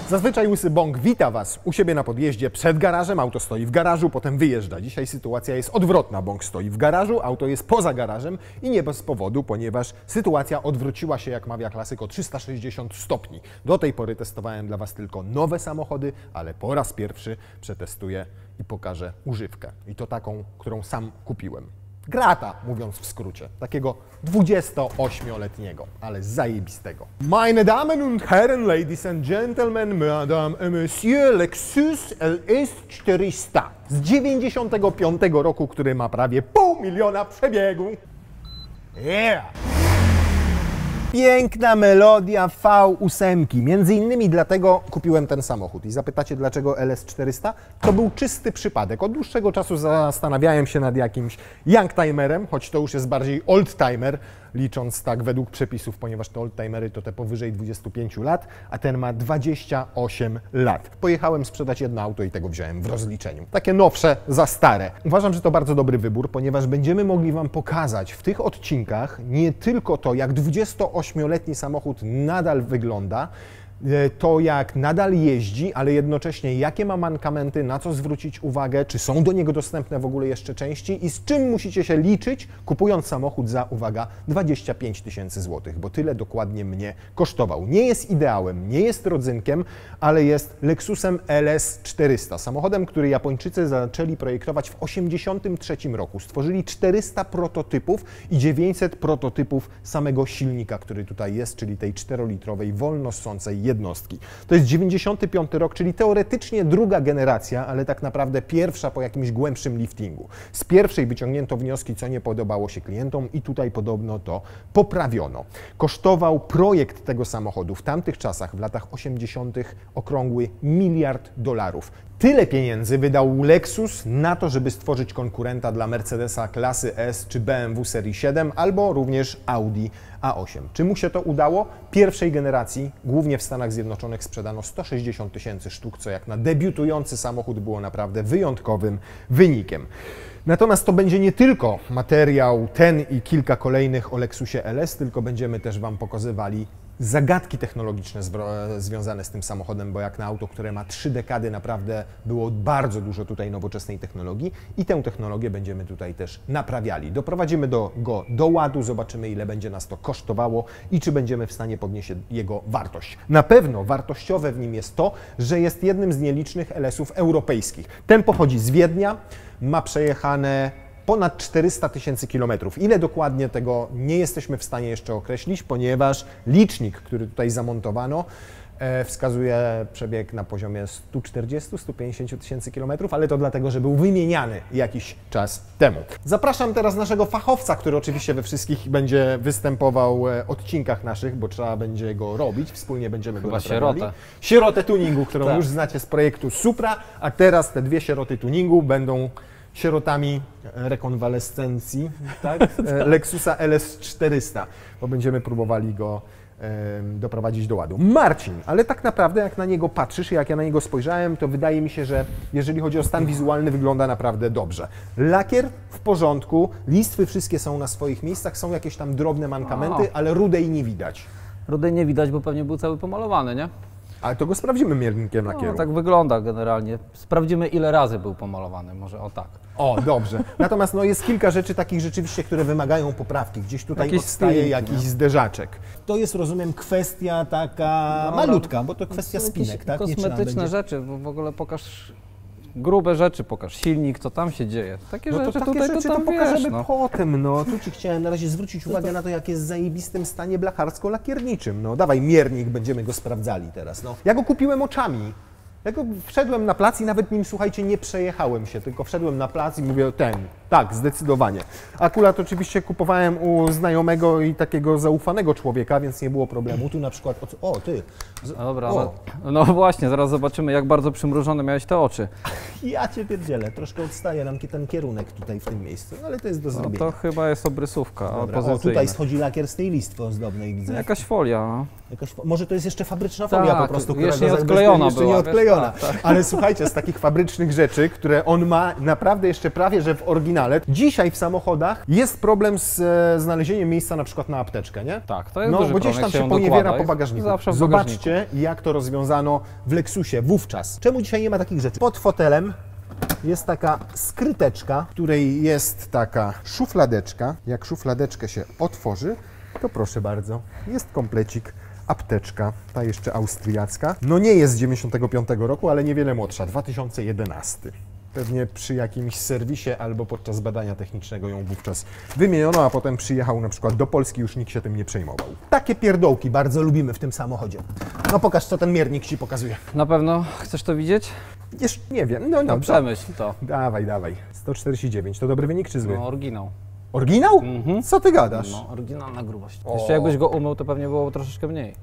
Zazwyczaj Łysy Bąk wita Was u siebie na podjeździe przed garażem, auto stoi w garażu, potem wyjeżdża. Dzisiaj sytuacja jest odwrotna. Bąk stoi w garażu, auto jest poza garażem i nie bez powodu, ponieważ sytuacja odwróciła się, jak mawia klasyk, o 360 stopni. Do tej pory testowałem dla Was tylko nowe samochody, ale po raz pierwszy przetestuję i pokażę używkę. I to taką, którą sam kupiłem. Grata, mówiąc w skrócie. Takiego 28-letniego, ale zajebistego. Meine Damen und Herren, Ladies and Gentlemen, Madame et Monsieur, Lexus LS 400 z 95 roku, który ma prawie 500 000 przebiegu. Yeah! Piękna melodia V8. Między innymi dlatego kupiłem ten samochód. I zapytacie, dlaczego LS400? To był czysty przypadek. Od dłuższego czasu zastanawiałem się nad jakimś youngtimerem, choć to już jest bardziej oldtimer, licząc tak według przepisów, ponieważ te oldtimery to te powyżej 25 lat, a ten ma 28 lat. Pojechałem sprzedać jedno auto i tego wziąłem w rozliczeniu. Takie nowsze za stare. Uważam, że to bardzo dobry wybór, ponieważ będziemy mogli Wam pokazać w tych odcinkach nie tylko to, jak 28-letni samochód nadal wygląda, to jak nadal jeździ, ale jednocześnie jakie ma mankamenty, na co zwrócić uwagę, czy są do niego dostępne w ogóle jeszcze części i z czym musicie się liczyć, kupując samochód za, uwaga, 25 000 złotych, bo tyle dokładnie mnie kosztował. Nie jest ideałem, nie jest rodzynkiem, ale jest Lexusem LS400, samochodem, który Japończycy zaczęli projektować w 1983 roku. Stworzyli 400 prototypów i 900 prototypów samego silnika, który tutaj jest, czyli tej 4-litrowej, wolno ssącej jednostki. To jest 95 rok, czyli teoretycznie druga generacja, ale tak naprawdę pierwsza po jakimś głębszym liftingu. Z pierwszej wyciągnięto wnioski, co nie podobało się klientom i tutaj podobno to poprawiono. Kosztował projekt tego samochodu w tamtych czasach, w latach 80. okrągły $1 miliard. Tyle pieniędzy wydał Lexus na to, żeby stworzyć konkurenta dla Mercedesa klasy S czy BMW serii 7 albo również Audi A8. Czy mu się to udało? Pierwszej generacji, głównie w Stanach Zjednoczonych, sprzedano 160 000 sztuk, co jak na debiutujący samochód było naprawdę wyjątkowym wynikiem. Natomiast to będzie nie tylko materiał ten i kilka kolejnych o Lexusie LS, tylko będziemy też Wam pokazywali zagadki technologiczne związane z tym samochodem, bo jak na auto, które ma 3 dekady, naprawdę było bardzo dużo tutaj nowoczesnej technologii i tę technologię będziemy tutaj też naprawiali. Doprowadzimy go do ładu, zobaczymy, ile będzie nas to kosztowało i czy będziemy w stanie podnieść jego wartość. Na pewno wartościowe w nim jest to, że jest jednym z nielicznych LS-ów europejskich. Ten pochodzi z Wiednia, ma przejechane ponad 400 000 kilometrów. Ile dokładnie, tego nie jesteśmy w stanie jeszcze określić, ponieważ licznik, który tutaj zamontowano, wskazuje przebieg na poziomie 140-150 000 kilometrów, ale to dlatego, że był wymieniany jakiś czas temu. Zapraszam teraz naszego fachowca, który oczywiście we wszystkich będzie występował odcinkach naszych, bo trzeba będzie go robić, wspólnie będziemy go naprawiali. Sierotę tuningu, którą już znacie z projektu Supra, a teraz te dwie sieroty tuningu będą sierotami rekonwalescencji, tak? Lexusa LS400, bo będziemy próbowali go doprowadzić do ładu. Marcin, ale tak naprawdę jak na niego patrzysz, jak ja na niego spojrzałem, to wydaje mi się, że jeżeli chodzi o stan wizualny, wygląda naprawdę dobrze. Lakier w porządku, listwy wszystkie są na swoich miejscach, są jakieś tam drobne mankamenty, ale rudej nie widać. Rudej nie widać, bo pewnie był cały pomalowany, nie? Ale to go sprawdzimy miernikiem lakieru. No, tak wygląda generalnie. Sprawdzimy, ile razy był pomalowany, może o tak. O, dobrze. Natomiast no, jest kilka rzeczy takich rzeczywiście, które wymagają poprawki. Gdzieś tutaj odstaje jakiś zderzaczek. To jest, rozumiem, kwestia taka malutka, bo to kwestia spinek, tak? Kosmetyczne rzeczy, bo w ogóle pokaż grube rzeczy, pokaż silnik, co tam się dzieje. Takie no to rzeczy takie tutaj rzeczy to tam pokażemy wiesz, no. potem. No, tu Ci chciałem na razie zwrócić uwagę na to, jak jest w zajebistym stanie blacharsko-lakierniczym. No dawaj, miernik, będziemy go sprawdzali teraz. No. Ja go kupiłem oczami. Ja go wszedłem na plac i nawet nim, słuchajcie, nie przejechałem się, tylko wszedłem na plac i mówię, tak, zdecydowanie. Akurat oczywiście kupowałem u znajomego i takiego zaufanego człowieka, więc nie było problemu. Tu na przykład, Dobra, no właśnie, zaraz zobaczymy, jak bardzo przymrużone miałeś te oczy. Ja Cię pierdzielę, troszkę odstaje nam ten kierunek tutaj w tym miejscu, ale to jest do zrobienia. No to chyba jest obrysówka. Dobra, tutaj schodzi lakier z tej listwy ozdobnej, widzę. Jakaś folia, no. Może to jest jeszcze fabryczna folia Tak, po prostu, która jeszcze go nie odklejona jeszcze nie była, odklejona. wiesz, tak. Ale słuchajcie, z takich fabrycznych rzeczy, które on ma naprawdę jeszcze prawie, że w oryginale, dzisiaj w samochodach jest problem z znalezieniem miejsca na przykład na apteczkę, nie? Tak, to jest No, duży bo gdzieś problem, tam jak się ją poniewiera dokłada, po bagażniku. zawsze w Zobaczcie, jak to rozwiązano w Lexusie wówczas. Czemu dzisiaj nie ma takich rzeczy? Pod fotelem jest taka skryteczka, w której jest taka szufladeczka. Jak szufladeczkę się otworzy, to proszę bardzo, jest komplecik, apteczka, ta jeszcze austriacka. No nie jest z 95 roku, ale niewiele młodsza, 2011. Pewnie przy jakimś serwisie albo podczas badania technicznego ją wówczas wymieniono, a potem przyjechał na przykład do Polski, już nikt się tym nie przejmował. Takie pierdołki bardzo lubimy w tym samochodzie. No pokaż, co ten miernik Ci pokazuje. Na pewno chcesz to widzieć? Jeszcze nie wiem, no No przemyśl to. Dawaj, dawaj. 149, to dobry wynik czy zły? No, oryginał. Oryginał? Co Ty gadasz? No, oryginalna grubość. Jeszcze jakbyś go umył, to pewnie było troszeczkę mniej.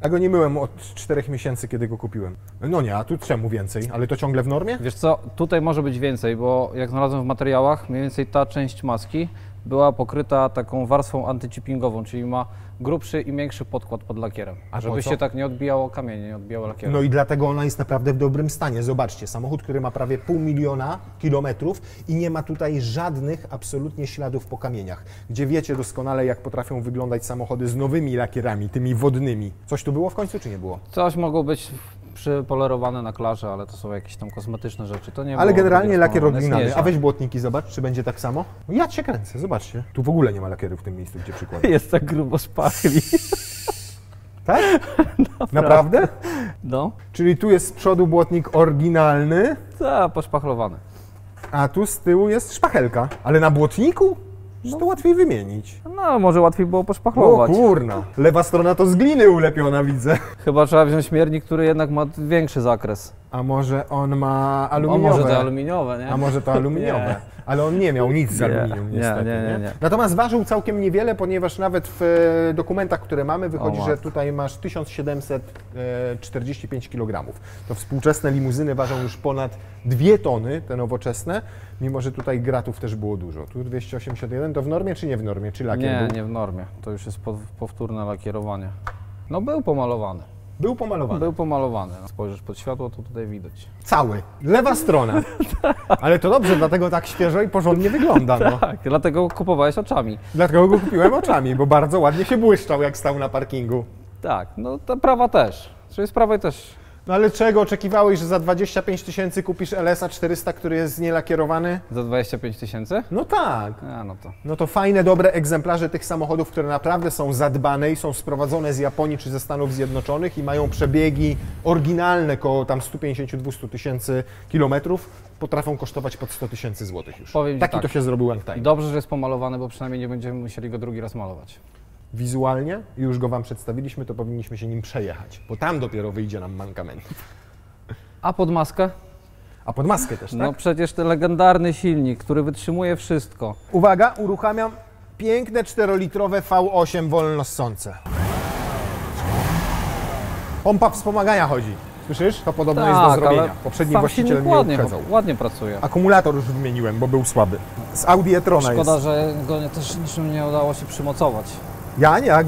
Ja go nie myłem od 4 miesięcy, kiedy go kupiłem. No nie, a tu czemu więcej? Ale to ciągle w normie? Wiesz co, tutaj może być więcej, bo jak znalazłem w materiałach, mniej więcej ta część maski była pokryta taką warstwą antychippingową, czyli ma grubszy i większy podkład pod lakierem, A żeby po co? się tak nie odbijało kamienie, nie odbijało lakieru. No i dlatego ona jest naprawdę w dobrym stanie. Zobaczcie, samochód, który ma prawie 500 000 kilometrów i nie ma tutaj żadnych absolutnie śladów po kamieniach, gdzie wiecie doskonale, jak potrafią wyglądać samochody z nowymi lakierami, tymi wodnymi. Coś tu było w końcu, czy nie było? Coś mogło być przypolerowane na klarze, ale to są jakieś tam kosmetyczne rzeczy. To nie Ale było generalnie takie lakier wspomniane, oryginalny. jest A nieźle. weź błotniki, zobacz, czy będzie tak samo. No ja Cię kręcę, zobaczcie. Tu w ogóle nie ma lakieru w tym miejscu, gdzie przykładam. Jest tak grubo szpachli. Tak? Naprawdę? No, Czyli tu jest z przodu błotnik oryginalny, tak, poszpachlowany. a tu z tyłu jest szpachelka. Ale na błotniku? Że to łatwiej wymienić. No, może łatwiej było O poszpachlować. kurna, lewa strona to z gliny ulepiona, widzę. Chyba trzeba wziąć miernik, który jednak ma większy zakres. A może on ma A aluminiowe? może te aluminiowe, nie? A może to aluminiowe? Ale on nie miał nic z Nie, aluminium nie, niestety. nie. Natomiast ważył całkiem niewiele, ponieważ nawet w dokumentach, które mamy, wychodzi, O, że matko. tutaj masz 1745 kg. To współczesne limuzyny ważą już ponad 2 tony, te nowoczesne, mimo że tutaj gratów też było dużo. Tu 281 to w normie czy nie w normie? Czy lakier Nie, był? nie w normie. To już jest powtórne lakierowanie. No był pomalowany. Był pomalowany. Był pomalowany. Spojrzysz pod światło, to tutaj widać. Cały. Lewa strona. Ale to dobrze, dlatego tak świeżo i porządnie wygląda. No. Tak, dlatego kupowałeś oczami. Dlatego go kupiłem oczami, bo bardzo ładnie się błyszczał, jak stał na parkingu. Tak, no ta prawa też. Czyli z prawej też. No ale czego oczekiwałeś, że za 25 000 kupisz LS-a 400, który jest nielakierowany? Za 25 000? No tak. A, no to. No to fajne, dobre egzemplarze tych samochodów, które naprawdę są zadbane i są sprowadzone z Japonii czy ze Stanów Zjednoczonych i mają przebiegi oryginalne koło tam 150-200 tysięcy kilometrów, potrafią kosztować pod 100 000 złotych już. Powiem ci Taki tak. to się zrobił Youngtime. Dobrze, że jest pomalowany, bo przynajmniej nie będziemy musieli go drugi raz malować. Wizualnie, już go Wam przedstawiliśmy, to powinniśmy się nim przejechać, bo tam dopiero wyjdzie nam mankament. A pod maskę? A pod maskę też, tak? No przecież ten legendarny silnik, który wytrzymuje wszystko. Uwaga, uruchamiam piękne 4-litrowe V8 wolnossące. Pompa wspomagania chodzi. Słyszysz? To podobno jest do zrobienia. Poprzedni sam właściciel silnik mnie ładnie, uprzedzał. ładnie pracuje. Akumulator już wymieniłem, bo był słaby. Z Audi e-trona Szkoda, jest. że go też niczym nie udało się przymocować.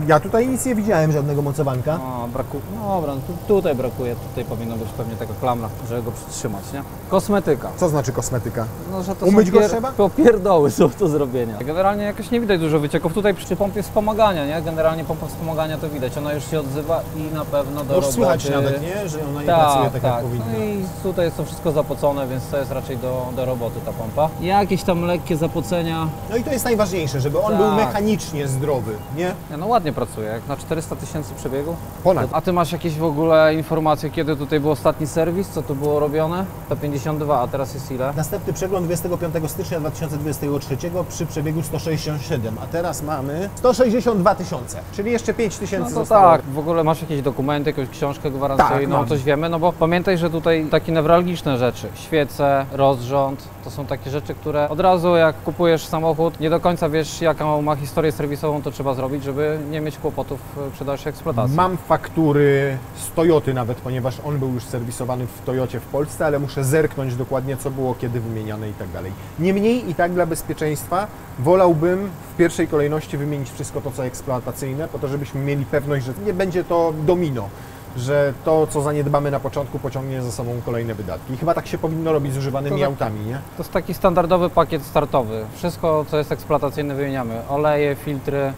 Ja tutaj nic nie widziałem, żadnego mocowanka. No, no dobra, no tutaj brakuje, tutaj powinno być pewnie taka klamra, żeby go przytrzymać, nie? Kosmetyka. Co znaczy kosmetyka? No, że to Umyć są go trzeba? Popierdoły są do zrobienia. Generalnie jakoś nie widać dużo wycieków. Tutaj przy pompie wspomagania, nie? Generalnie pompa wspomagania to widać. Ona już się odzywa i na pewno do Już roboty. słychać nawet, nie? Że ona nie pracuje tak, jak powinna. No i tutaj jest to wszystko zapocone, więc to jest raczej do roboty ta pompa. Jakieś tam lekkie zapocenia. No i to jest najważniejsze, żeby on Tak. był mechanicznie zdrowy, nie? Nie, no ładnie pracuje, jak na 400 000 przebiegu. Ponad. A ty masz jakieś w ogóle informacje, kiedy tutaj był ostatni serwis, co tu było robione? To 52, a teraz jest ile? Następny przegląd 25 stycznia 2023 przy przebiegu 167, a teraz mamy 162 000, czyli jeszcze 5 000 No to zostało. tak, w ogóle masz jakieś dokumenty, jakąś książkę gwarancyjną, Tak, mam. coś wiemy, no bo pamiętaj, że tutaj takie newralgiczne rzeczy, świece, rozrząd, to są takie rzeczy, które od razu jak kupujesz samochód, nie do końca wiesz jaką ma historię serwisową, to trzeba zrobić, żeby nie mieć kłopotów przy dalszej eksploatacji. Mam faktury z Toyoty nawet, ponieważ on był już serwisowany w Toyocie w Polsce, ale muszę zerknąć dokładnie, co było kiedy wymieniane i tak dalej. Niemniej i tak dla bezpieczeństwa wolałbym w pierwszej kolejności wymienić wszystko to, co eksploatacyjne, po to, żebyśmy mieli pewność, że nie będzie to domino, że to, co zaniedbamy na początku, pociągnie za sobą kolejne wydatki. I chyba tak się powinno robić z używanymi autami, nie? To jest taki standardowy pakiet startowy. Wszystko, co jest eksploatacyjne, wymieniamy. Oleje, filtry,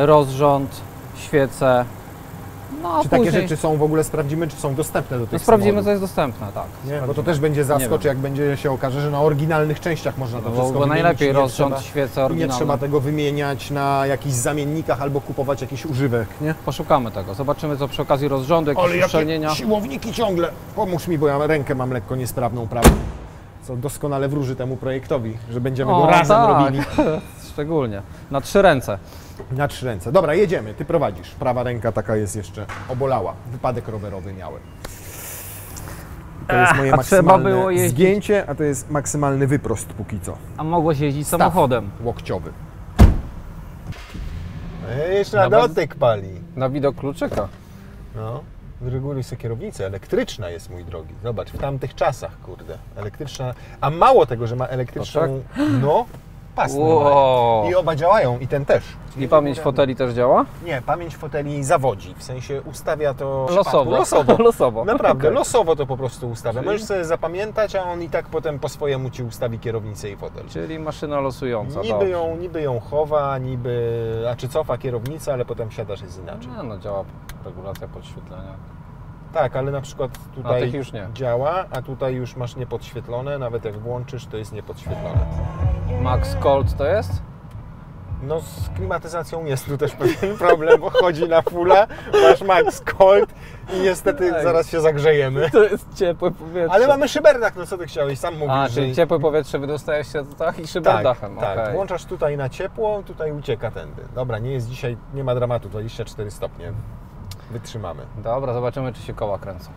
rozrząd, świece. No, a Czy takie później rzeczy są w ogóle, sprawdzimy, czy są dostępne do tych sprawdzimy, samochodów? co jest dostępne, tak. Nie? Bo to Sprawdzimy. też będzie Nie zaskocz, wiem. jak będzie się okaże, że na oryginalnych częściach można to No, wszystko bo wymienić. najlepiej i nie rozrząd, trzeba- świece i nie oryginalne. trzeba tego wymieniać na jakichś zamiennikach albo kupować jakiś używek, nie? Poszukamy tego. Zobaczymy, co przy okazji rozrządu, jakieś uszczelnienia. siłowniki ciągle! Pomóż mi, bo ja rękę mam lekko niesprawną prawą. Co doskonale wróży temu projektowi, że będziemy go razem robili. Szczególnie. Na 3 ręce. Na 3 ręce. Dobra, jedziemy. Ty prowadzisz. Prawa ręka taka jest jeszcze obolała. Wypadek rowerowy miałem. To jest moje a trzeba maksymalne było jeździć- zgięcie, a to jest maksymalny wyprost póki co. A mogłeś jeździć Staw samochodem. łokciowy. Jeszcze na Nawet- dotyk pali. Na widok kluczyka. No. Wyreguluj sobie kierownicę. Elektryczna jest, mój drogi. Zobacz, w tamtych czasach, kurde. Elektryczna. A mało tego, że ma elektryczną. No, pas. Wow. I oba działają, i ten też. I pamięć foteli też działa? Nie, pamięć foteli zawodzi. W sensie ustawia to Losowo. Losowo. Losowo. Naprawdę, Okej. losowo to po prostu ustawia. Czyli- Możesz sobie zapamiętać, a on i tak potem po swojemu ci ustawi kierownicę i fotel. Czyli maszyna losująca. Niby ją chowa, a czy cofa kierownicę, ale potem siadasz jest inaczej. No, działa regulacja podświetlenia. Tak, ale na przykład Na tutaj tych już nie. działa, a tutaj już masz niepodświetlone, nawet jak włączysz, to jest niepodświetlone. Max Cold to jest? No z klimatyzacją jest tu też pewien problem, bo chodzi na fulla, masz max cold i niestety Tak. zaraz się zagrzejemy. To jest ciepłe powietrze. Ale mamy szyberdach, no co ty chciałeś, sam mówisz, A, że... czyli ciepłe powietrze wydostaje się tak i tak, szyberdachem. tak. Okej. Włączasz tutaj na ciepło, tutaj ucieka tędy. Dobra, nie jest dzisiaj, nie ma dramatu, 24 stopnie. Wytrzymamy. Dobra, zobaczymy, czy się koła kręcą.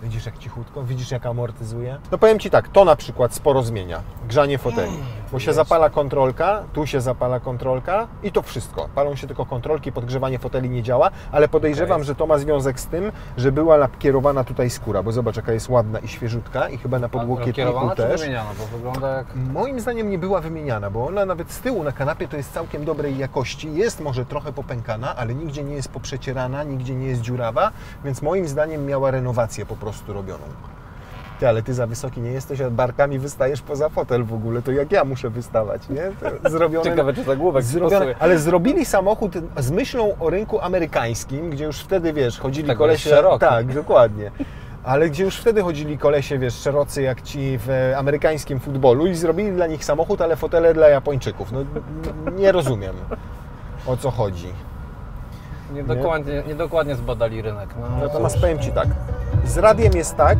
Widzisz jak cichutko? Widzisz jak amortyzuje? No powiem Ci tak, to na przykład sporo zmienia. Grzanie foteli. Bo się zapala kontrolka, tu się zapala kontrolka i to wszystko. Palą się tylko kontrolki, podgrzewanie foteli nie działa, ale podejrzewam, Okej. że to ma związek z tym, że była lakierowana tutaj skóra, bo zobacz jaka jest ładna i świeżutka i chyba na podłokietniku Kierowana czy też. wymieniana? Bo wygląda jak... Moim zdaniem nie była wymieniana, bo ona nawet z tyłu na kanapie to jest całkiem dobrej jakości. Jest może trochę popękana, ale nigdzie nie jest poprzecierana, nigdzie nie jest dziurawa, więc moim zdaniem miała renowację po prostu robioną. Ty, ale ty za wysoki nie jesteś, a barkami wystajesz poza fotel w ogóle, to jak ja muszę wystawać, nie? To zrobione... Ciekawe, czy zagłówek Zrobione, ale zrobili samochód z myślą o rynku amerykańskim, gdzie już wtedy, wiesz, chodzili Tego kolesie... jest szeroki. Tak, dokładnie. Ale gdzie już wtedy chodzili kolesie, wiesz, szerocy jak ci w amerykańskim futbolu i zrobili dla nich samochód, ale fotele dla Japończyków. No nie rozumiem, o co chodzi. Niedokładnie zbadali rynek. No, Natomiast powiem Ci tak, z radiem jest tak,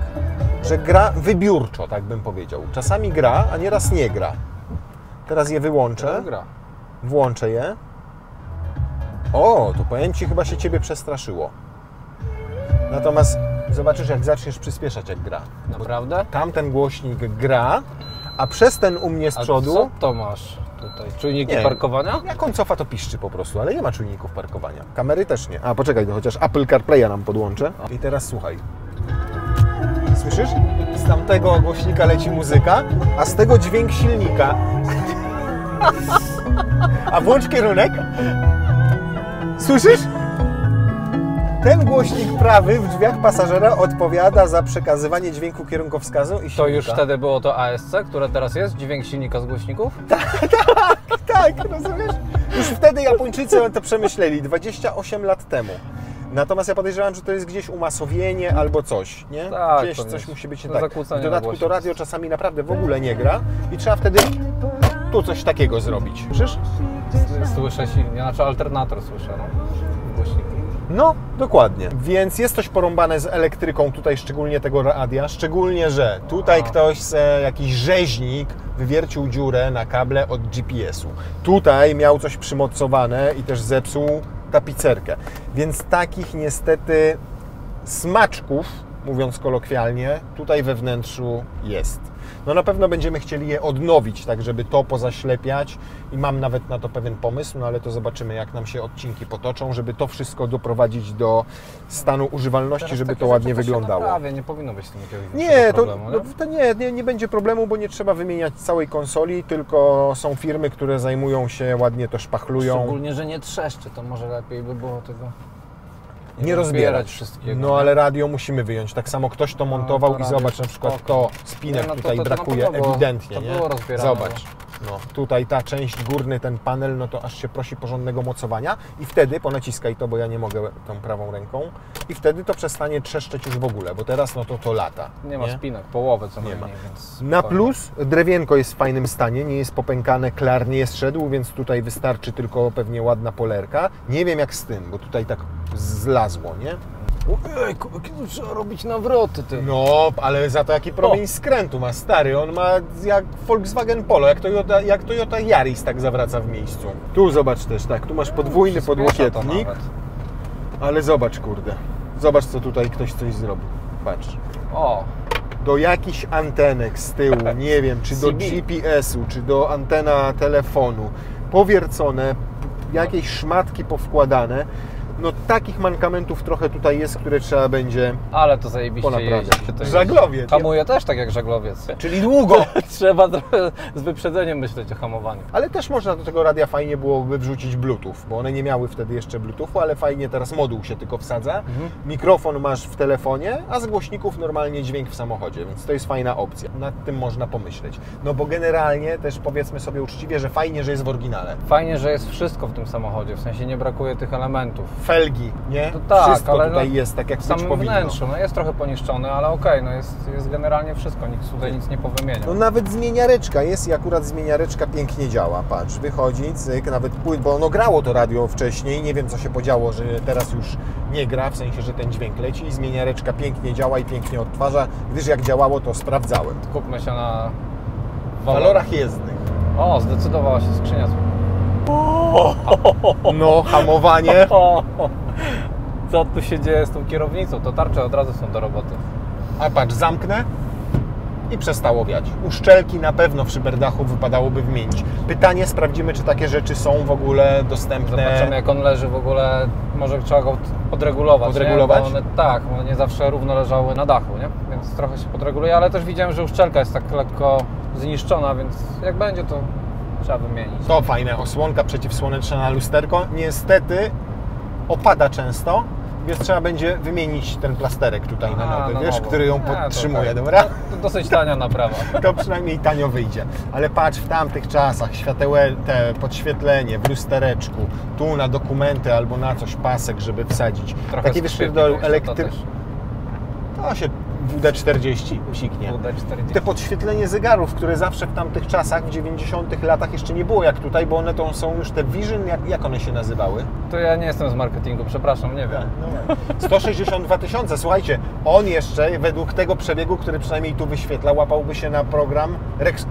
że gra wybiórczo, tak bym powiedział. Czasami gra, a nieraz nie gra. Teraz je wyłączę, gra. włączę je. O, to powiem Ci, chyba się Ciebie przestraszyło. Natomiast zobaczysz, jak zaczniesz przyspieszać, jak gra. Naprawdę? Tamten głośnik gra, a przez ten u mnie z A przodu... co to masz tutaj? Czujniki Nie. parkowania? Jak on cofa, to piszczy po prostu, ale nie ma czujników parkowania. Kamery też nie. A poczekaj, to chociaż Apple CarPlaya nam podłączę. I teraz słuchaj. Słyszysz? Z tamtego głośnika leci muzyka, a z tego dźwięk silnika. A włącz kierunek. Słyszysz? Ten głośnik prawy w drzwiach pasażera odpowiada za przekazywanie dźwięku kierunkowskazu i silnika. To już wtedy było to ASC, które teraz jest? Dźwięk silnika z głośników? Tak, rozumiesz? Już wtedy Japończycy to przemyśleli, 28 lat temu. Natomiast ja podejrzewam, że to jest gdzieś umasowienie albo coś, nie? Tak, Gdzieś pewnie. coś musi być nie To tak. zakłócenie W dodatku nagłośnień. to radio czasami naprawdę w ogóle nie gra i trzeba wtedy tu coś takiego zrobić. Słyszysz? Słyszę silnie, znaczy alternator słyszę, no. W głośniku. No, dokładnie. Więc jest coś porąbane z elektryką tutaj, szczególnie tego radia, szczególnie, że tutaj ktoś, jakiś rzeźnik wywiercił dziurę na kable od GPS-u. Tutaj miał coś przymocowane i też zepsuł tapicerkę. Więc takich niestety smaczków mówiąc kolokwialnie, tutaj we wnętrzu jest. No na pewno będziemy chcieli je odnowić, tak żeby to pozaślepiać i mam nawet na to pewien pomysł, no ale to zobaczymy, jak nam się odcinki potoczą, żeby to wszystko doprowadzić do stanu używalności, Teraz żeby takie to ładnie rzeczy to się wyglądało. naprawia, nie powinno być z tym jakiegoś Nie, większego to, problemu, no, to nie będzie problemu, bo nie trzeba wymieniać całej konsoli, tylko są firmy, które zajmują się, ładnie to szpachlują. Szczególnie, że nie trzeszczy, to może lepiej by było tego Nie rozbierać wszystkiego. No nie? ale radio musimy wyjąć. Tak samo ktoś to montował to i radio zobacz na przykład spoko. to spinek Nie, no to- tutaj to na brakuje pewno było- ewidentnie, to nie? było rozbierane, Zobacz. No, tutaj ta część górny, ten panel, no to aż się prosi porządnego mocowania i wtedy, ponaciskaj to, bo ja nie mogę tą prawą ręką i wtedy to przestanie trzeszczeć już w ogóle, bo teraz no to lata. Nie ma spinek, połowę co Nie najmniej, ma. więc Na spokojnie. plus drewienko jest w fajnym stanie, nie jest popękane, klar nie zszedł, więc tutaj wystarczy tylko pewnie ładna polerka. Nie wiem jak z tym, bo tutaj tak zlazło, nie? Ojejku, jakie tu trzeba robić nawroty, ty. No, ale za to jaki promień skrętu ma, stary. On ma jak Volkswagen Polo, jak Toyota Yaris tak zawraca w miejscu. Tu zobacz też, tak, tu masz podwójny Przyspiesza to podłokietnik, nawet. ale zobacz, kurde. Zobacz, co tutaj ktoś coś zrobił. Patrz. O, Do jakichś antenek z tyłu, nie wiem, czy do CB. GPS-u, czy do antena telefonu, powiercone, jakieś szmatki powkładane. No takich mankamentów trochę tutaj jest, które trzeba będzie ale to zajebiście ponaprawiać. jeździ. To Żaglowiec. Hamuje też tak jak żaglowiec. Czyli długo. Trzeba trochę z wyprzedzeniem myśleć o hamowaniu. Ale też można do tego radia fajnie byłoby wrzucić Bluetooth, bo one nie miały wtedy jeszcze Bluetoothu, ale fajnie teraz moduł się tylko wsadza. Mikrofon masz w telefonie, a z głośników normalnie dźwięk w samochodzie, więc to jest fajna opcja. Nad tym można pomyśleć. No bo generalnie też powiedzmy sobie uczciwie, że fajnie, że jest w oryginale. Fajnie, że jest wszystko w tym samochodzie, w sensie nie brakuje tych elementów. Felgi, nie? No tak, Wszystko ale tutaj no, jest tak, jak W być samym powinno. wnętrzu, no jest trochę poniszczony, ale okej, no jest generalnie wszystko, nikt tutaj nic nie powymieniał. No nawet zmieniareczka jest i akurat zmieniareczka pięknie działa. Patrz, wychodzi, cyk, nawet płyt, bo ono grało to radio wcześniej, nie wiem co się podziało, że teraz już nie gra, w sensie, że ten dźwięk leci i zmieniareczka pięknie działa i pięknie odtwarza, gdyż jak działało to sprawdzałem. Kupmy się na W walorach jezdnych. O, zdecydowała się skrzynia. No, hamowanie. O, co tu się dzieje z tą kierownicą? To tarcze od razu są do roboty. A patrz, zamknę i przestało wiać. Uszczelki na pewno w szyberdachu wypadałoby wymienić. Pytanie, sprawdzimy, czy takie rzeczy są w ogóle dostępne. Zobaczymy jak on leży w ogóle, może trzeba go podregulować. Podregulować? Nie? Bo one, tak, one nie zawsze równo leżały na dachu, nie? Więc trochę się podreguluje, ale też widziałem, że uszczelka jest tak lekko zniszczona, więc jak będzie to trzeba wymienić. To fajne, osłonka przeciwsłoneczna na lusterko. Niestety opada często, więc trzeba będzie wymienić ten plasterek tutaj na nowy, wiesz, nowo. który ją Nie, to podtrzymuje, tak. dobra? To dosyć tania naprawa. To przynajmniej tanio wyjdzie. Ale patrz, w tamtych czasach te podświetlenie w lustereczku, tu na dokumenty albo na coś pasek, żeby wsadzić. Trochę Takie wiesz, skrzypki, pierdolą jeszcze to też. To się WD-40 psiknie. WD-40. Te podświetlenie zegarów, które zawsze w tamtych czasach, w 90-tych latach jeszcze nie było jak tutaj, bo one to są już te Vision, jak one się nazywały? To ja nie jestem z marketingu, przepraszam, nie wiem. 162 000, słuchajcie, on jeszcze według tego przebiegu, który przynajmniej tu wyświetla, łapałby się na program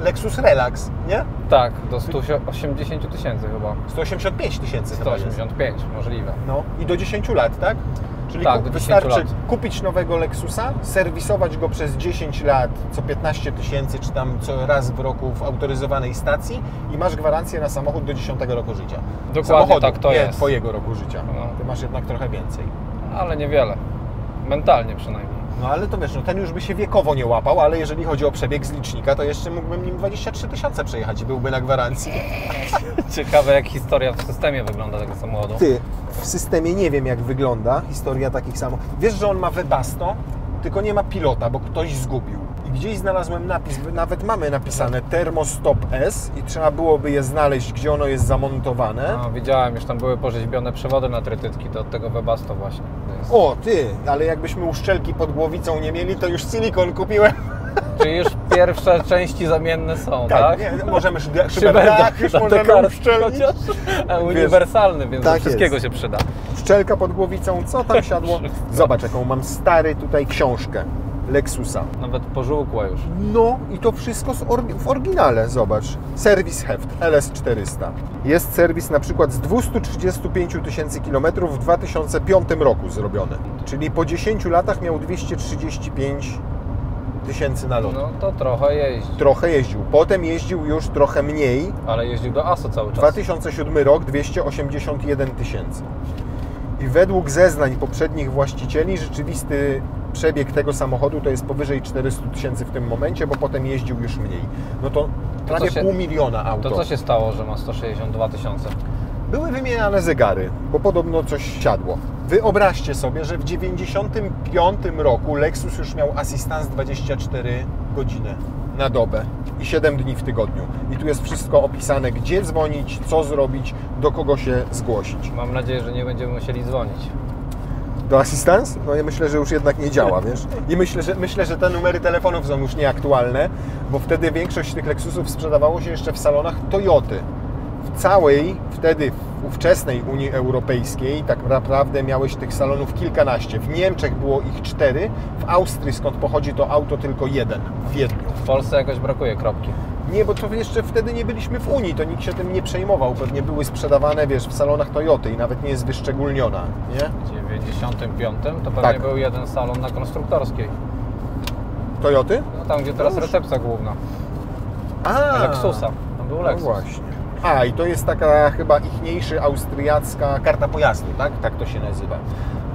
Lexus Relax, nie? Tak, do 180 000 chyba. 185 000 chyba jest. 185, możliwe. No i do 10 lat, tak? Czyli Tak, do 10 wystarczy lat. kupić nowego Lexusa, serwisować go przez 10 lat, co 15 000, czy tam co raz w roku w autoryzowanej stacji i masz gwarancję na samochód do 10 roku życia. Dokładnie Samochodu, tak to nie jest. twojego roku życia. No. Ty masz jednak trochę więcej. Ale niewiele. Mentalnie przynajmniej. No ale to wiesz, no ten już by się wiekowo nie łapał, ale jeżeli chodzi o przebieg z licznika, to jeszcze mógłbym nim 23 000 przejechać i byłby na gwarancji. Ciekawe jak historia w systemie wygląda tego samochodu. Ty, w systemie nie wiem jak wygląda historia takich samochodów. Wiesz, że on ma Webasto, tylko nie ma pilota, bo ktoś zgubił. I gdzieś znalazłem napis, nawet mamy napisane Thermostop S i trzeba byłoby je znaleźć, gdzie ono jest zamontowane. No, widziałem, już tam były porzeźbione przewody na trytytki, to od tego Webasto właśnie. To jest... O, ty, ale jakbyśmy uszczelki pod głowicą nie mieli, to już silikon kupiłem. Czyli już pierwsze części zamienne są, tak? Nie, możemy szyberdach, Szyberdach, już na możemy dekar, uszczelnić. chociaż uniwersalny, więc do tak wszystkiego jest. się przyda. Szczelka pod głowicą, co tam siadło? Zobacz, jaką mam stary tutaj książkę. Lexusa. Nawet pożółkła już. No i to wszystko w oryginale, zobacz. Serwis heft LS400. Jest serwis na przykład z 235 000 kilometrów w 2005 roku zrobiony. Czyli po 10 latach miał 235 000 nalotów. No to trochę jeździ. Trochę jeździł. Potem jeździł już trochę mniej. Ale jeździł do ASO cały czas. 2007 rok 281 000. I według zeznań poprzednich właścicieli rzeczywisty przebieg tego samochodu to jest powyżej 400 000 w tym momencie, bo potem jeździł już mniej. No to prawie się- pół miliona auto. To co się stało, że ma 162 000? Były wymieniane zegary, bo podobno coś siadło. Wyobraźcie sobie, że w 1995 roku Lexus już miał Assistance 24 godziny na dobę i 7 dni w tygodniu. I tu jest wszystko opisane, gdzie dzwonić, co zrobić, do kogo się zgłosić. Mam nadzieję, że nie będziemy musieli dzwonić. Do Assistance? No ja myślę, że już jednak nie działa, wiesz? I myślę, że te numery telefonów są już nieaktualne, bo wtedy większość tych Lexusów sprzedawało się jeszcze w salonach Toyoty. W całej wtedy ówczesnej Unii Europejskiej tak naprawdę miałeś tych salonów kilkanaście. W Niemczech było ich 4, w Austrii, skąd pochodzi to auto, tylko 1, w Wiedniu. W Polsce jakoś brakuje kropki. Nie, bo to jeszcze wtedy nie byliśmy w Unii, to nikt się tym nie przejmował. Pewnie były sprzedawane, wiesz, w salonach Toyoty i nawet nie jest wyszczególniona, nie? W 95 to pewnie Tak. był jeden salon na konstruktorskiej. Toyoty? No tam, gdzie teraz już. recepcja główna. A, Lexusa. Tam był no Lexus. właśnie. A, i to jest taka chyba ichniejszy austriacka karta pojazdu, tak? Tak to się nazywa.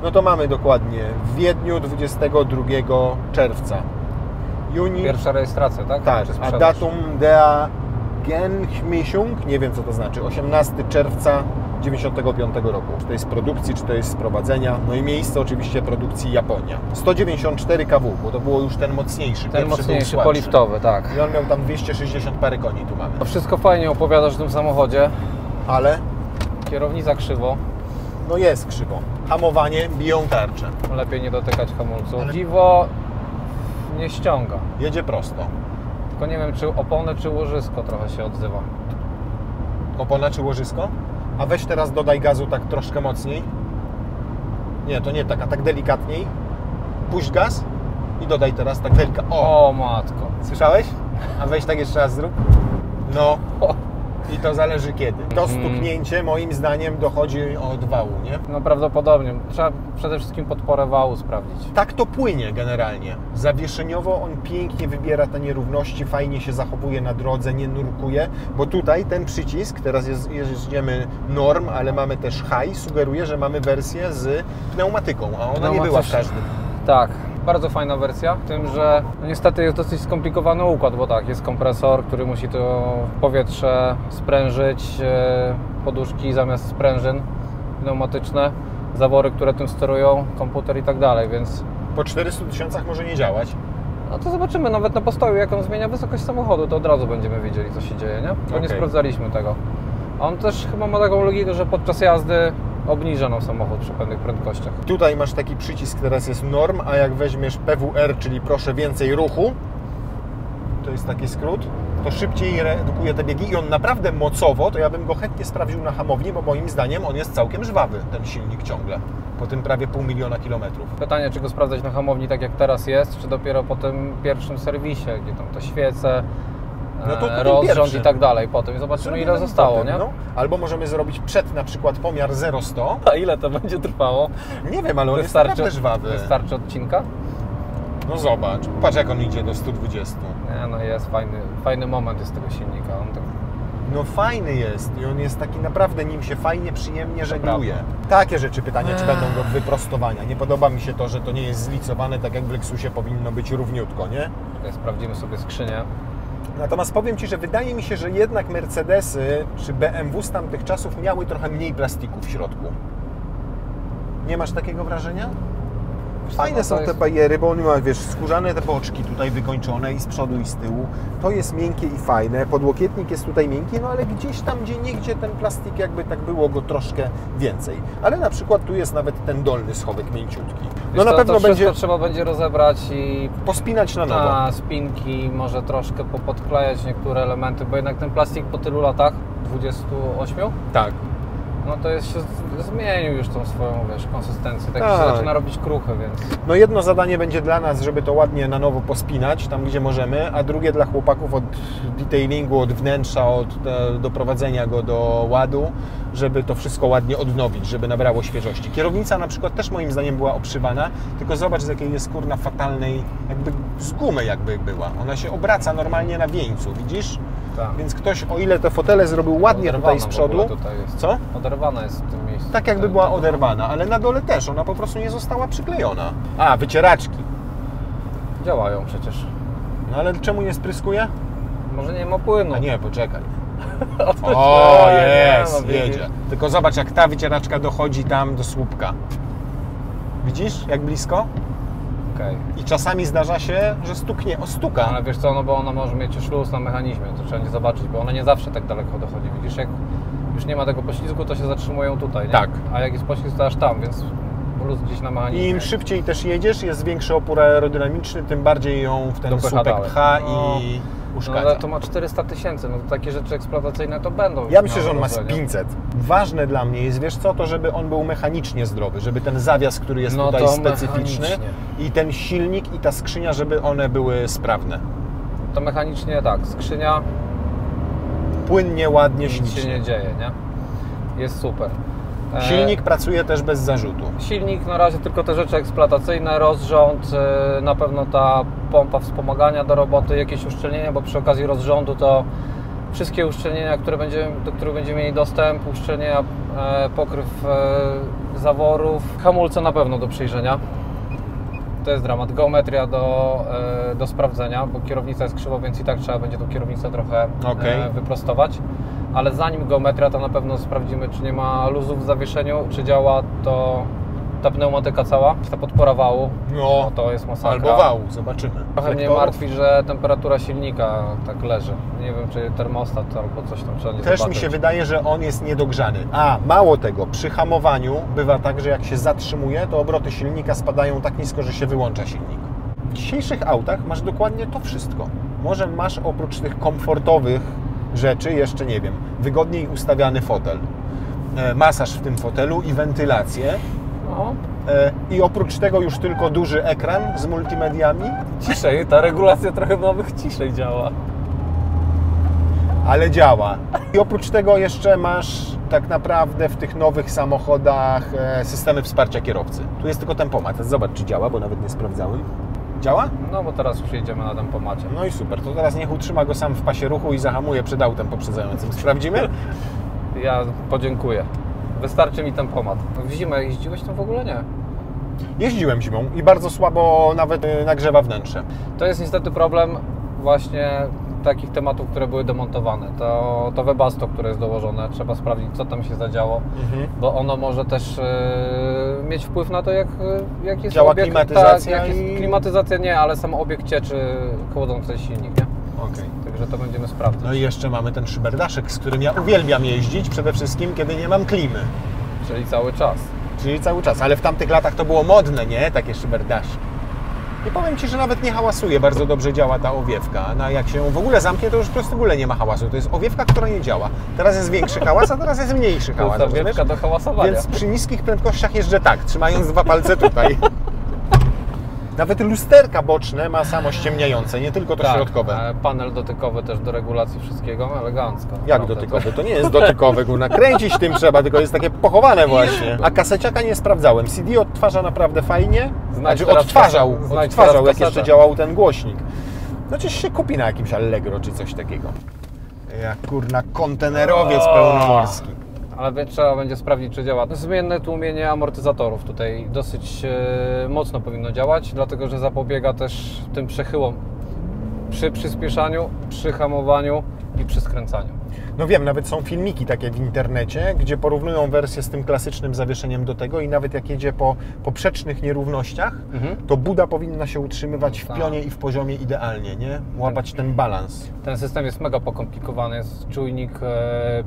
No to mamy dokładnie w Wiedniu 22 czerwca. Juni. Pierwsza rejestracja, tak? Tak, Czy a sprzedaż? datum der Genehmigung, nie wiem co to znaczy, 18 czerwca 95 roku. Czy to jest produkcji, czy to jest sprowadzenia. No i miejsce oczywiście produkcji Japonia. 194 kW, bo to było już ten mocniejszy. Ten Pierwszy był mocniejszy, słabszy. poliftowy, tak. I on miał tam 260 parę koni, tu mamy. To wszystko fajnie opowiadasz w tym samochodzie. Ale Kierownica krzywo. no jest krzywo. Hamowanie, biją tarczę. Lepiej nie dotykać hamulców. Ale- Dziwo nie ściąga. Jedzie prosto. Tylko nie wiem, czy opony, czy łożysko trochę się odzywa. Opona czy łożysko? A weź teraz dodaj gazu tak troszkę mocniej. Nie, to nie tak, a tak delikatniej. Puść gaz i dodaj teraz tak delikatnie. O! O matko. Słyszałeś? A weź tak jeszcze raz zrób. No. O. I to zależy kiedy. To stuknięcie moim zdaniem dochodzi od wału, nie? No prawdopodobnie. Trzeba przede wszystkim podporę wału sprawdzić. Tak to płynie generalnie. Zawieszeniowo on pięknie wybiera te nierówności, fajnie się zachowuje na drodze, nie nurkuje, bo tutaj ten przycisk, teraz jeździmy norm, ale mamy też high, sugeruje, że mamy wersję z pneumatyką, a ona nie była w każdym. Tak, bardzo fajna wersja, w tym, że no niestety jest dosyć skomplikowany układ, bo tak, jest kompresor, który musi to powietrze sprężyć, poduszki zamiast sprężyn pneumatyczne, zawory, które tym sterują, komputer i tak dalej, więc Po 400 000 może nie działać. no to zobaczymy nawet na postoju, jak on zmienia wysokość samochodu, to od razu będziemy wiedzieli, co się dzieje, nie? Bo nie Okej. sprawdzaliśmy tego. A on też chyba ma taką logikę, że podczas jazdy obniża nam samochód przy pewnych prędkościach. Tutaj masz taki przycisk, teraz jest norm, a jak weźmiesz PWR, czyli proszę więcej ruchu, to jest taki skrót, to szybciej redukuje te biegi i on naprawdę mocowo, to ja bym go chętnie sprawdził na hamowni, bo moim zdaniem on jest całkiem żwawy, ten silnik ciągle, po tym prawie 500 000 kilometrów. Pytanie, czy go sprawdzać na hamowni tak jak teraz jest, czy dopiero po tym pierwszym serwisie, gdzie tam te świece, No to po tym rozrząd pierwszym. i tak dalej. Potem zobaczymy, ile Zrobimy zostało, potem, nie? no. Albo możemy zrobić przed na przykład pomiar 0-100. A ile to będzie trwało? Nie wiem, ale on jest naprawdę żwawy. Wystarczy odcinka? No zobacz, patrz jak on idzie do 120. Nie, no jest fajny moment jest tego silnika. On tak, No fajny jest i on jest taki naprawdę, nim się fajnie, przyjemnie żegluje. prawda. Takie rzeczy pytanie, czy będą do wyprostowania. Nie podoba mi się to, że to nie jest zlicowane tak jak w Lexusie powinno być równiutko, nie? tutaj sprawdzimy sobie skrzynię. Natomiast powiem Ci, że wydaje mi się, że jednak Mercedesy czy BMW z tamtych czasów miały trochę mniej plastiku w środku. Nie masz takiego wrażenia? Fajne no są to te jest- bariery, bo on ma, wiesz, skórzane te boczki tutaj wykończone i z przodu i z tyłu. To jest miękkie i fajne, podłokietnik jest tutaj miękki, no ale gdzieś tam, gdzie niegdzie ten plastik jakby tak było go troszkę więcej. Ale na przykład tu jest nawet ten dolny schowek mięciutki. No Wiesz na co, pewno to będzie wszystko trzeba będzie rozebrać i pospinać na nowo. na spinki, może troszkę popodklejać niektóre elementy, bo jednak ten plastik po tylu latach, 28, Tak. No to jest, się zmienił już tą swoją, wiesz, konsystencję, tak Tak. się zaczyna robić kruchy, więc... No jedno zadanie będzie dla nas, żeby to ładnie na nowo pospinać, tam gdzie możemy, a drugie dla chłopaków od detailingu, od wnętrza, od doprowadzenia go do ładu, żeby to wszystko ładnie odnowić, żeby nabrało świeżości. Kierownica na przykład też moim zdaniem była obszywana, tylko zobacz z jakiej jest kurna fatalnej, jakby z gumy jakby była. Ona się obraca normalnie na wieńcu, widzisz? Tak. Więc ktoś, o ile te fotele zrobił ładnie tutaj z przodu, Tutaj jest. co? Oderwana jest w tym miejscu. Tak jakby była oderwana, ale na dole też, ona po prostu nie została przyklejona. A, wycieraczki. Działają przecież. No ale czemu nie spryskuje? Może nie ma płynu. A nie, poczekaj. Odpuść. O, Nie, jest, no, widzisz. jedzie. Tylko zobacz, jak ta wycieraczka dochodzi tam do słupka. Widzisz, jak blisko? Okej. I czasami zdarza się, że stuknie, stuka. Ale wiesz co, no bo ona może mieć już luz na mechanizmie, to trzeba nie zobaczyć, bo ona nie zawsze tak daleko dochodzi. Widzisz, jak już nie ma tego poślizgu, to się zatrzymują tutaj, nie? Tak. A jak jest poślizg, to aż tam, więc luz gdzieś na I mechanizmie. im szybciej też jedziesz, jest większy opór aerodynamiczny, tym bardziej ją w ten Dopycha słupek dalej. pcha No. i No uszkadza. ale to ma 400 000, no to takie rzeczy eksploatacyjne to będą. Ja myślę, że on ma miały z 500. Ważne dla mnie jest, wiesz co, to żeby on był mechanicznie zdrowy, żeby ten zawias, który jest No tutaj to specyficzny mechanicznie. i ten silnik i ta skrzynia, żeby one były sprawne. To mechanicznie tak, skrzynia, Płynnie, ładnie, nic się ślicznie. nie dzieje, nie? Jest super. Silnik pracuje też bez zarzutu. Silnik na razie tylko te rzeczy eksploatacyjne, rozrząd, na pewno ta pompa wspomagania do roboty, jakieś uszczelnienia, bo przy okazji rozrządu to wszystkie uszczelnienia, do których będziemy mieli dostęp, uszczelnienia, pokryw zaworów, hamulce na pewno do przyjrzenia. To jest dramat. Geometria do sprawdzenia, bo kierownica jest krzywo, więc i tak trzeba będzie tą kierownicę trochę Okej. wyprostować. Ale zanim geometria, to na pewno sprawdzimy, czy nie ma luzów w zawieszeniu, czy działa ta pneumatyka cała, czy ta podpora wału. No, To jest masakra. albo wału, zobaczymy. Trochę mnie Lektorów? martwi, że temperatura silnika tak leży. Nie wiem, czy termostat albo coś tam trzeba nie Też zobaczyć. mi się wydaje, że on jest niedogrzany. A, mało tego, przy hamowaniu bywa tak, że jak się zatrzymuje, to obroty silnika spadają tak nisko, że się wyłącza silnik. W dzisiejszych autach masz dokładnie to wszystko. Może masz oprócz tych komfortowych rzeczy, jeszcze nie wiem, wygodniej ustawiany fotel, masaż w tym fotelu i wentylację. No, I oprócz tego już tylko duży ekran z multimediami, ciszej, ta regulacja trochę nowych ciszej działa. ale działa. I oprócz tego jeszcze masz tak naprawdę w tych nowych samochodach systemy wsparcia kierowcy. Tu jest tylko tempomat. Zobacz, czy działa, bo nawet nie sprawdzałem. Działa? No bo teraz już jedziemy na tempomacie. No i super. To teraz niech utrzyma go sam w pasie ruchu i zahamuje przed autem poprzedzającym. Sprawdzimy? Ja podziękuję. Wystarczy mi tempomat. W zimę jeździłeś tam w ogóle? Nie. Jeździłem zimą i bardzo słabo nawet nagrzewa wnętrze. To jest niestety problem właśnie takich tematów, które były demontowane. To Webasto, które jest dołożone, trzeba sprawdzić, co tam się zadziało, bo ono może też mieć wpływ na to, jak jest Działa obiekt. klimatyzacja Tak, jak jest i- klimatyzacja nie, ale sam obiekt cieczy, chłodzący silnik, nie? Okej. Także to będziemy sprawdzać. No i jeszcze mamy ten szyberdaszek, z którym ja uwielbiam jeździć, przede wszystkim kiedy nie mam klimy. Czyli cały czas. Czyli cały czas, ale w tamtych latach to było modne, nie? Takie szyberdaszki. I powiem Ci, że nawet nie hałasuje, bardzo dobrze działa ta owiewka. No, jak się ją w ogóle zamknie, to już po prostu w ogóle nie ma hałasu. To jest owiewka, która nie działa. Teraz jest większy hałas, a teraz jest mniejszy To hałas. jest rozumiesz? zawiewka do hałasowania. Więc przy niskich prędkościach jeżdżę tak, trzymając dwa palce tutaj. Nawet lusterka boczne ma samo ściemniające, nie tylko to środkowe. Panel dotykowy też do regulacji wszystkiego, elegancko. Jak naprawdę. dotykowy? To nie jest dotykowy, kurna. Kręcić tym trzeba, tylko jest takie pochowane właśnie. A kaseciaka nie sprawdzałem. CD odtwarza naprawdę fajnie. Znajdź Znaczy teraz odtwarzał, kasetę. Znajdź odtwarzał teraz jak jeszcze kasetę. działał ten głośnik. No coś się kupi na jakimś Allegro czy coś takiego. Jak kurna kontenerowiec pełnomorski. Ale trzeba będzie sprawdzić, czy działa. Zmienne tłumienie amortyzatorów tutaj dosyć mocno powinno działać, dlatego że zapobiega też tym przechyłom przy przyspieszaniu, przy hamowaniu i przy skręcaniu. No wiem, nawet są filmiki takie w internecie, gdzie porównują wersję z tym klasycznym zawieszeniem do tego i nawet jak jedzie po poprzecznych nierównościach, to buda powinna się utrzymywać w Tak. pionie i w poziomie idealnie, nie? Łapać ten balans. Ten system jest mega pokomplikowany. Jest czujnik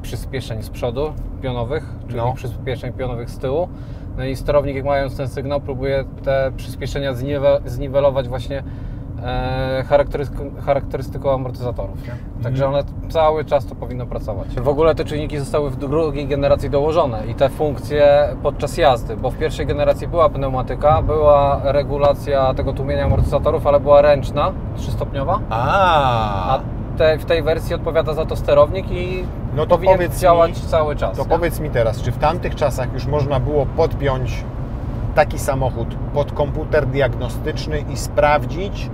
przyspieszeń z przodu pionowych, czujnik przyspieszeń pionowych z tyłu. No i sterownik, jak mając ten sygnał, próbuje te przyspieszenia zniwelować właśnie charakterystyką amortyzatorów. Nie? Także one cały czas to powinno pracować. W ogóle te czynniki zostały w drugiej generacji dołożone i te funkcje podczas jazdy, bo w pierwszej generacji była pneumatyka, była regulacja tego tłumienia amortyzatorów, ale była ręczna, 3-stopniowa. A w tej wersji odpowiada za to sterownik i No to powinien powiedz działać mi, cały czas. To nie? powiedz mi teraz, czy w tamtych czasach już można było podpiąć taki samochód pod komputer diagnostyczny i sprawdzić,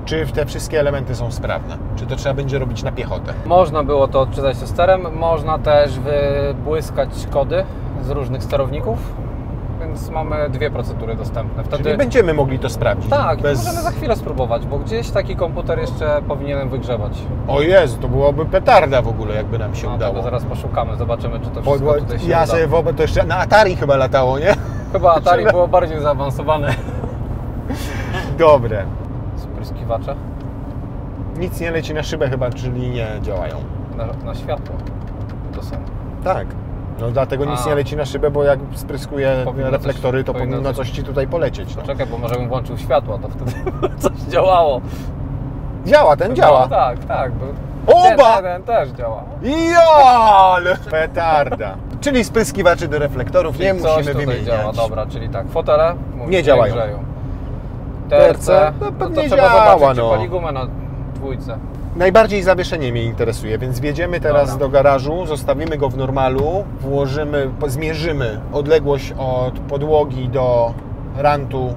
czy te wszystkie elementy są sprawne? Czy to trzeba będzie robić na piechotę? Można było to odczytać sterem, można też wybłyskać kody z różnych sterowników, więc mamy dwie procedury dostępne. Wtedy... Czyli będziemy mogli to sprawdzić? Tak, bez... możemy za chwilę spróbować, bo gdzieś taki komputer jeszcze powinienem wygrzebać. O Jezu, to byłoby petarda w ogóle, jakby nam się No, udało. tego zaraz poszukamy, zobaczymy, czy to wszystko tutaj się Ja uda. sobie to jeszcze na Atari chyba latało, nie? Chyba Atari było bardziej zaawansowane. Dobre. Spryskiwacze Nic nie leci na szybę chyba, czyli nie działają. na światło to są. Tak. No dlatego nic nie leci na szybę, bo jak spryskuje Powinno reflektory, coś- to powinno powinno coś- coś Ci tutaj polecieć. No. Czekaj, bo może bym włączył światło, to wtedy coś działało. Działa, ten działa. No, tak, tak. Oba! Ten też działa. Jale! Petarda. Czyli spryskiwaczy do reflektorów nie Czyli coś musimy tutaj wymieniać. działa, dobra, czyli tak, fotele mówię, Nie działają. grzeją. TRC, TRC, no no pewnie to trzeba działa, zobaczyć, czy no. pali gumę na dwójce. Najbardziej zawieszenie mnie interesuje, więc wjedziemy teraz Dobra. do garażu, zostawimy go w normalu, zmierzymy odległość od podłogi do rantu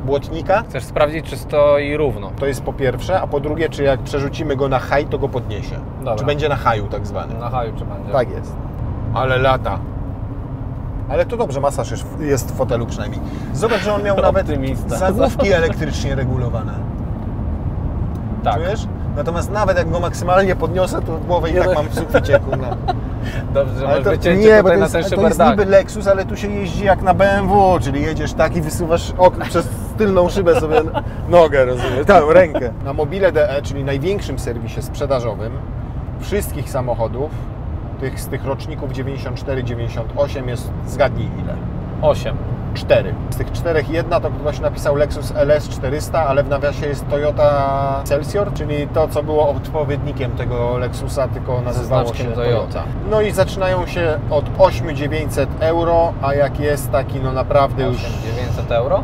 błotnika. Chcesz sprawdzić, czy stoi równo. To jest po pierwsze, a po drugie, czy jak przerzucimy go na high, to go podniesie. Dobra. Czy będzie na high'u tak zwany. Na haju czy będzie? Tak jest. Ale lata. Ale to dobrze, masaż jest w fotelu przynajmniej. Zobacz, że on miał nawet Optymista. zagłówki elektrycznie regulowane. Tak. Czujesz? Natomiast nawet jak go maksymalnie podniosę, to głowę i tak mam w suficie, kurna. Dobrze, że Ale masz to, wycięcie nie, bo tutaj to na jest, ten to jest szyberdak. niby Lexus, ale tu się jeździ jak na BMW, czyli jedziesz tak i wysuwasz przez tylną szybę sobie nogę, rozumiesz? Tak, rękę. Na Mobile.de, czyli największym serwisie sprzedażowym wszystkich samochodów, z tych roczników 94-98 jest, zgadnij ile? 8. 4. Z tych 4 jedna to ktoś napisał Lexus LS 400, ale w nawiasie jest Toyota Celsior, czyli to, co było odpowiednikiem tego Lexusa, tylko nazywało się znaczkiem Toyota. Toyota. No i zaczynają się od 8900 euro, a jak jest taki no naprawdę już... 900 euro?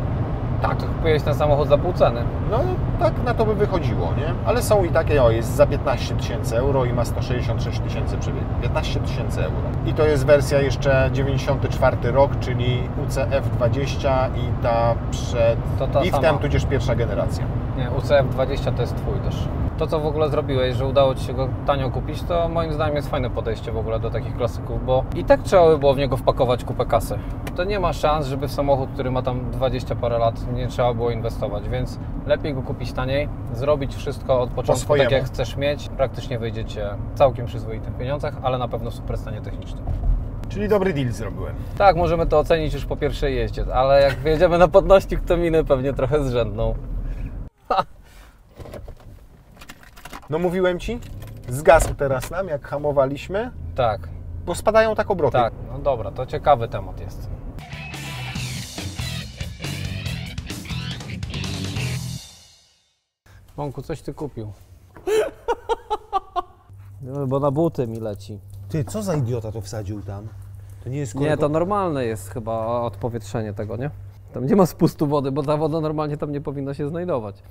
Tak. To kupiłeś ten samochód za pół ceny. No tak na to by wychodziło, nie? Ale są i takie, jest za 15 000 euro i ma 166 000 przebiegów. 15 000 euro. I to jest wersja jeszcze 94 rok, czyli UCF20 i ta przed To ta liftem, sama. tudzież pierwsza generacja. Nie, UCF20 to jest twój też. To, co w ogóle zrobiłeś, że udało Ci się go tanio kupić, to moim zdaniem jest fajne podejście w ogóle do takich klasyków, bo i tak trzeba by było w niego wpakować kupę kasy. To nie ma szans, żeby w samochód, który ma tam 20 parę lat, nie trzeba było inwestować, więc lepiej go kupić taniej, zrobić wszystko od początku swojemu. tak, jak chcesz mieć. Praktycznie wyjdziecie w całkiem przyzwoitych pieniądzach, ale na pewno w super stanie technicznym. Czyli dobry deal zrobiłem. Tak, możemy to ocenić już po pierwszej jeździe, ale jak wjedziemy na podnośnik, to miny pewnie trochę zrzędną. No mówiłem Ci, zgasł teraz nam, jak hamowaliśmy, Tak, bo spadają tak obroty. tak, no dobra, to ciekawy temat jest. Mąku, coś Ty kupił. No, bo na buty mi leci. Ty, co za idiota to wsadził tam? To nie jest Nie, to normalne jest chyba odpowietrzenie tego, nie? Tam nie ma spustu wody, bo ta woda normalnie tam nie powinna się znajdować.